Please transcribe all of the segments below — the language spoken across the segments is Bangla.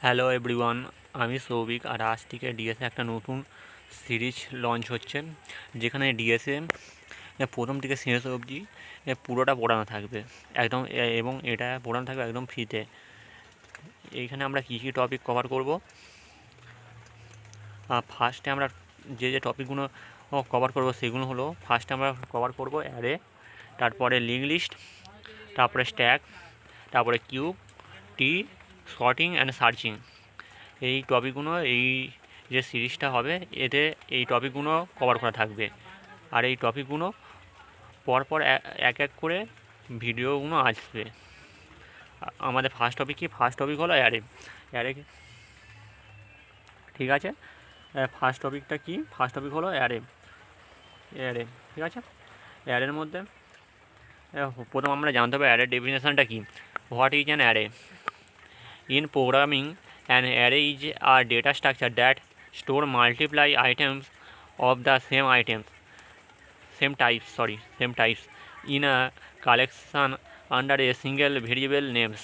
হ্যালো এভরিওয়ান, আমি সৌভিক। আর আজ থেকে ডিএসএ একটা নতুন সিরিজ লঞ্চ হচ্ছে, যেখানে ডিএসএ প্রথম থেকে শেষ অবধি পুরোটা পড়ানো থাকবে একদম, এবং এটা পড়ানো থাকবে একদম ফ্রিতে। এইখানে আমরা কী কী টপিক কভার করব, ফার্স্টে আমরা যে টপিকগুলো কভার করব সেগুলো হলো, ফার্স্টে আমরা কভার করব অ্যারে, তারপরে লিঙ্ক লিস্ট, তারপরে স্ট্যাক, তারপরে cube, T, sorting and searching. এই টপিকগুলো, এই যে সিরিজটা হবে এতে এই টপিকগুলো কভার করা থাকবে। আর এই টপিকগুলো পরপর এক এক করে ভিডিওগুলো আসবে। আমাদের ফার্স্ট টপিক কি? ফার্স্ট টপিক হলো অ্যারে। অ্যারে, ঠিক আছে। ফার্স্ট টপিকটা কি? ফার্স্ট টপিক হলো অ্যারে। অ্যারে, ঠিক আছে। অ্যারের মধ্যে প্রথম আমরা জানতে হবে অ্যারের ডেফিনেশনটা কি। What is an array? In programming, an array is a data structure that store multiply items of the same types in a collection under a single variable names.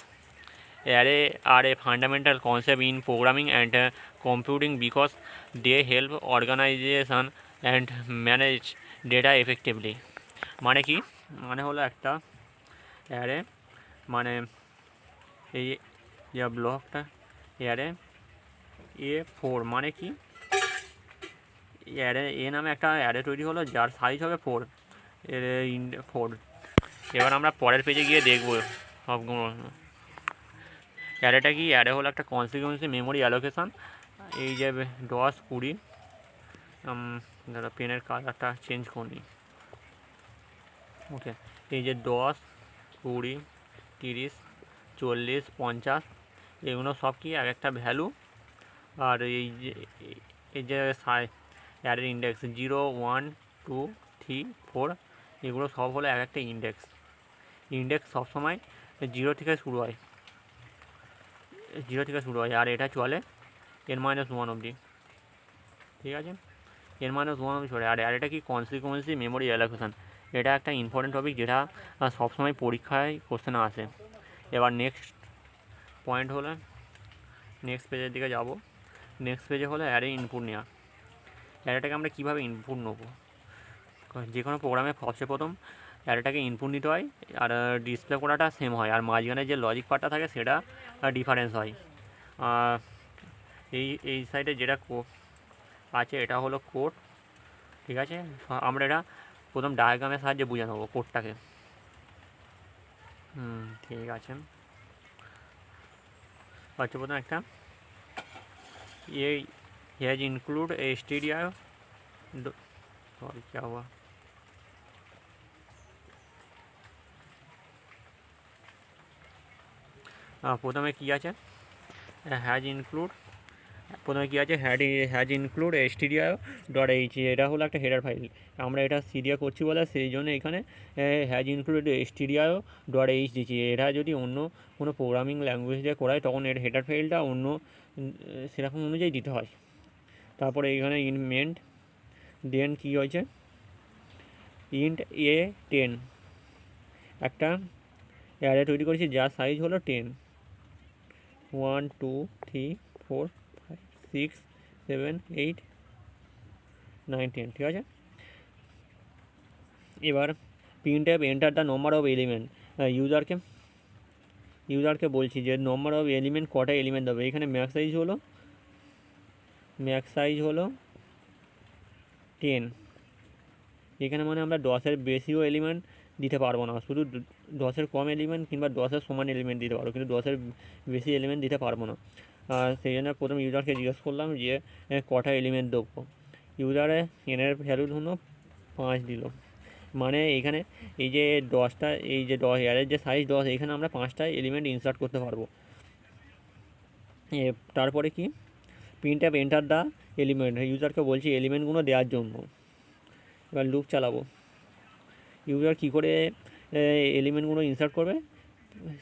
Array are a fundamental concept in programming and computing because they help organization and manage data effectively. মানে কি? মানে হলো একটা অ্যারে, মানে এই যে ব্লকটা অ্যারে A4, মানে কি? অ্যারে এ নামে একটা অ্যারে তৈরি হলো যার সাইজ হবে 4। এবার আমরা পরের পেজে গিয়ে দেখব সবগুলো। অ্যারেটা কি? অ্যারে হলো একটা কনসিকুয়েন্সি মেমোরি অ্যালোকেশন। এই যে 10, 20, দাদা পেনের কালারটা চেঞ্জ করি। ওকে, এই যে 10, 20, 30, 40, 50, এগুলো সব কি এক একটা ভ্যালু। আর এই যে অ্যারের ইন্ডেক্স 0, 1, 2, 3, 4, এগুলো সব হলো এক একটা ইন্ডেক্স সবসময় 0 থেকে শুরু হয়, আর এটা চলে n-1 অবধি, ঠিক আছে। n-1 অবধি চলে। আর এটা কি? কনসিকুয়েন্সি মেমোরি অ্যালোকেশন। এটা একটা ইম্পর্টেন্ট টপিক যেটা সবসময় পরীক্ষায় কোশ্চেনে আসে। এবার নেক্সট পয়েন্ট হলো, নেক্সট পেজের দিকে যাব। নেক্সট পেজে হলো অ্যারে ইনপুট নেওয়া। অ্যারেটাকে আমরা কীভাবে ইনপুট নেব? যে কোনো প্রোগ্রামে সবচেয়ে প্রথম অ্যারেটাকে ইনপুট নিতে হয়, আর ডিসপ্লে করাটা সেম হয়, আর মাঝখানে যে লজিক পার্টটা থাকে সেটা ডিফারেন্স হয়। এই সাইডে যেটা আছে এটা হলো কোড, ঠিক আছে। আমরা এটা প্রথম ডায়াগ্রামের সাহায্যে বুঝে নেবো কোডটাকে। ঠিক আছে। হচ্ছে প্রথম একটা हैज इंक्लूड stdio, सॉरी क्या हुआ, প্রথমে কী আছে? হ্যাজ ইনক্লুড, প্রথমে কী আছে? হ্যাজ ইনক্লুড stdio.h, এটা হলো একটা হেডার ফাইল। আমরা এটা সিরিয়া করছি বলে সেই জন্য এখানে হ্যাজ ইনক্লুড stdio.h দিচ্ছি। এটা যদি অন্য কোনো প্রোগ্রামিং ল্যাঙ্গুয়েজ দিয়ে করায় তখন এর হেডার ফাইলটা অন্য সেরকম অনুযায়ী দিতে হয়। তারপরে এইখানে ইনমেন্ট দেন কী হয়েছে? ইন্ট A10, একটা অ্যারে তৈরি করেছি যার সাইজ হলো 10। 1, 2, 3, 4, 5, 6, 7, 8, 9, 10, ঠিক আছে। এবার printf enter the number of element. ইউজারকে বলছি যে নম্বর অফ এলিমেন্ট, কটা এলিমেন্ট দেবে। এখানে ম্যাক্স সাইজ হলো 10। এখানে মানে আমরা 10-এর বেশিও এলিমেন্ট দিতে পারবো না, শুধু 10-এর কম এলিমেন্ট কিংবা 10-এর সমান এলিমেন্ট দিতে পারবো, কিন্তু 10-এর বেশি এলিমেন্ট দিতে পারবো না। সেই জন্য প্রথম ইউজারকে জিজ্ঞেস করলাম যে কটা এলিমেন্ট দেবো। ইউজারে এনের ভ্যালু ধরুন 5 দিল, মানে এখানে এই যে 10টা, এই যে 10 এর যে সাইজ 10, এখানে আমরা 5টা এলিমেন্ট ইনসার্ট করতে পারবো। তারপরে কি? printf এন্টার দ্য এলিমেন্ট, ইউজারকে বলছি এলিমেন্টগুলো দেওয়ার জন্য। এবার লুপ চালাবো। ইউজার কী করে এলিমেন্টগুলো ইনসার্ট করবে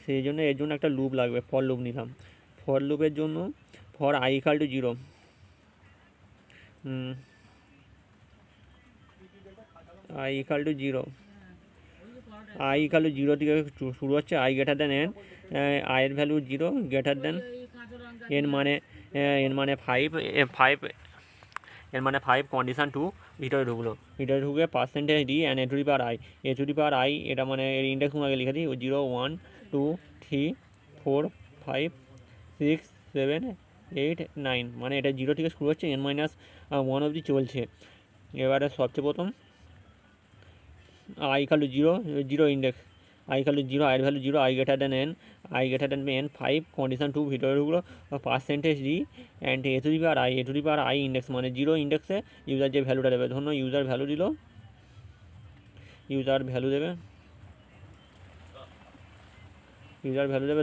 সেই জন্য এর জন্য একটা লুপ লাগবে, ফর লুপ নিলাম। ফর লুপের জন্য ফর i = 0, i = 0, i = 0 থেকে শুরু হচ্ছে। i greater than n, i এর ভ্যালু 0, greater than এর মানে ফাইভ, এর মানে ফাইভ কন্ডিশান টু ভিতরে ঢুকলো, ভিতরে ঢুকে percentage D and a to the power I, A to the power I এটা মানে এর ইন্ডেক্স আগে লিখে দিই 0 1 2 3 4 5 6 7 8 9, মানে এটা 0 থেকে শুরু হচ্ছে n-1 অবধি চলছে। এবারে সবচেয়ে প্রথম I equal to 0, 0 index, I equal to 0, আইয়ের value 0, I greater than n, I greater than n, 5 condition 2 ভিতরে ঢুকলো percentage D and a to the power I, A to the power I index মানে 0 ইন্ডেক্সে ইউজার যে ভ্যালুটা দেবে, ধরুন ইউজার ভ্যালু দিল, ইউজার ভ্যালু দেবে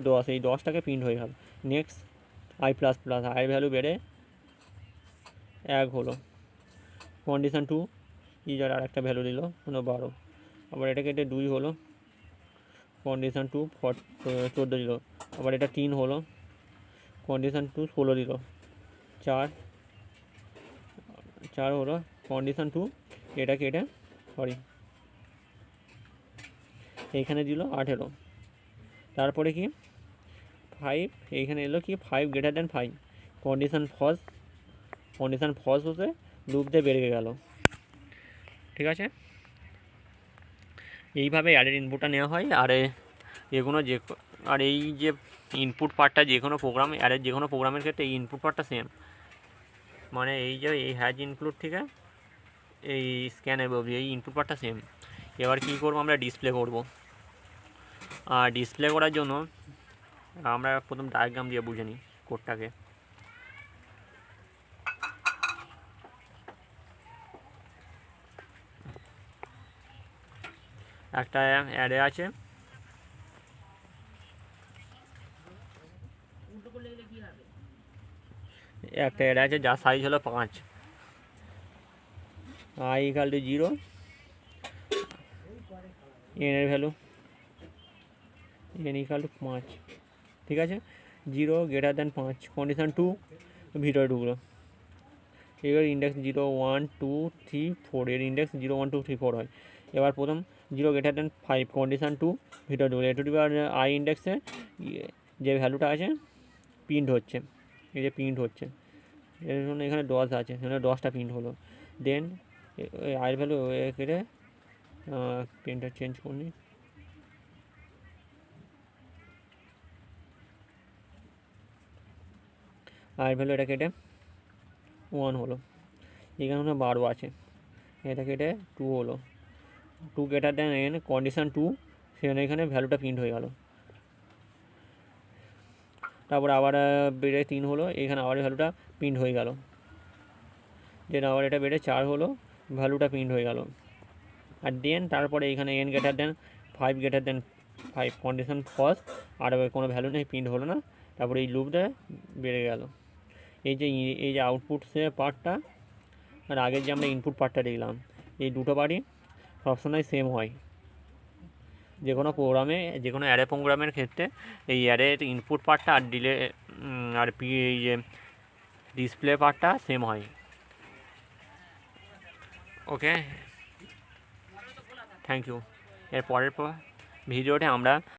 10, এই 10টাকে প্রিন্ট হয়ে গেল। নেক্সট আই প্লাস প্লাস, আইয়ের ভ্যালু বেড়ে 1 হলো, কন্ডিশন 2 ইউজার আর একটা ভ্যালু দিল 12, আবার এটা কেটে 2 হলো, কন্ডিশন 2 14 দিল, আবার এটা 3 হলো, কন্ডিশন 2 16 দিল, 4 হলো, কন্ডিশন 2 এটা কেটে এইখানে দিল 18, তারপরে কি 5 এইখানে এলো কি 5 গ্রেটার দেন 5, কন্ডিশন ফলস হতে লুপ দিয়ে বেরিয়ে গেল। ঠিক আছে, এইভাবে অ্যাডের ইনপুটটা নেওয়া হয়। আর এই যে ইনপুট পার্টটা যে কোনো প্রোগ্রাম, অ্যাডের যে কোনো প্রোগ্রামের ক্ষেত্রে এই ইনপুট পার্টটা সেম, মানে এই যে এই হ্যাজ ইনক্লুড থেকে এই স্ক্যানের অবধি এই ইনপুট পার্টটা সেম। এবার কী করবো, আমরা ডিসপ্লে করব। আর ডিসপ্লে করার জন্য আমরা প্রথম ডায়াগ্রাম দিয়ে বুঝে নিই কোডটাকে। একটা অ্যারে আছে, যার সাইজ হলো 5, আই ইকাল টু 0, এনের ভ্যালু এন ইকাল টু 5, ঠিক আছে, 0 গ্রেটার দেন 5, কন্ডিশন 2 ভিতরে ঢুকলো, এবার ইন্ডেক্স 0 1 2 3 4, এর ইন্ডেক্স 0 1 2 3 4 হয়। এবার প্রথম 0 গ্রেটার দেন 5, কন্ডিশন 2 ভিতরে ঢুকলো, এ টু দি পাওয়ার আই ইন্ডেক্সে যে ভ্যালুটা আছে প্রিন্ট হচ্ছে, এই যে প্রিন্ট হচ্ছে, এর জন্য এখানে 10 আছে, এখানে 10টা প্রিন্ট হলো। দেন আইয়ের ভ্যালু কেটে প্রিন্টার চেঞ্জ করি, আইয়ের ভ্যালু এটা কেটে 1 হলো, এখানে 12 আছে, এটা কেটে 2 হলো, 2 গ্রেটার দেন এন, কন্ডিশন 2 সেখানে এখানে ভ্যালুটা প্রিন্ট হয়ে গেল। তারপর আবার বেড়ে 3 হলো, এখানে আবার ভ্যালুটা প্রিন্ট হয়ে গেল। দেন আবার এটা বেড়ে 4 হলো, ভ্যালুটা প্রিন্ট হয়ে গেল। আর দেন তারপরে এখানে N greater than 5 greater than 5, condition false, আর কোনো ভ্যালু নেই, প্রিন্ট হলো না। তারপরে এই লুপটা বেড়ে গেল। এই যে আউটপুট সে পার্টটা আর আগের যে আমরা ইনপুট পার্টটা দেখলাম, এই দুটো পার্টই সবসময় সেম হয়। যে কোনো প্রোগ্রামে, যে কোনো অ্যারে প্রোগ্রামের ক্ষেত্রে এই অ্যারের ইনপুট পার্টটা আর এই যে ডিসপ্লে পার্টটা সেম হয়। ওকে, থ্যাংক ইউ। এর পরের ভিডিওতে আমরা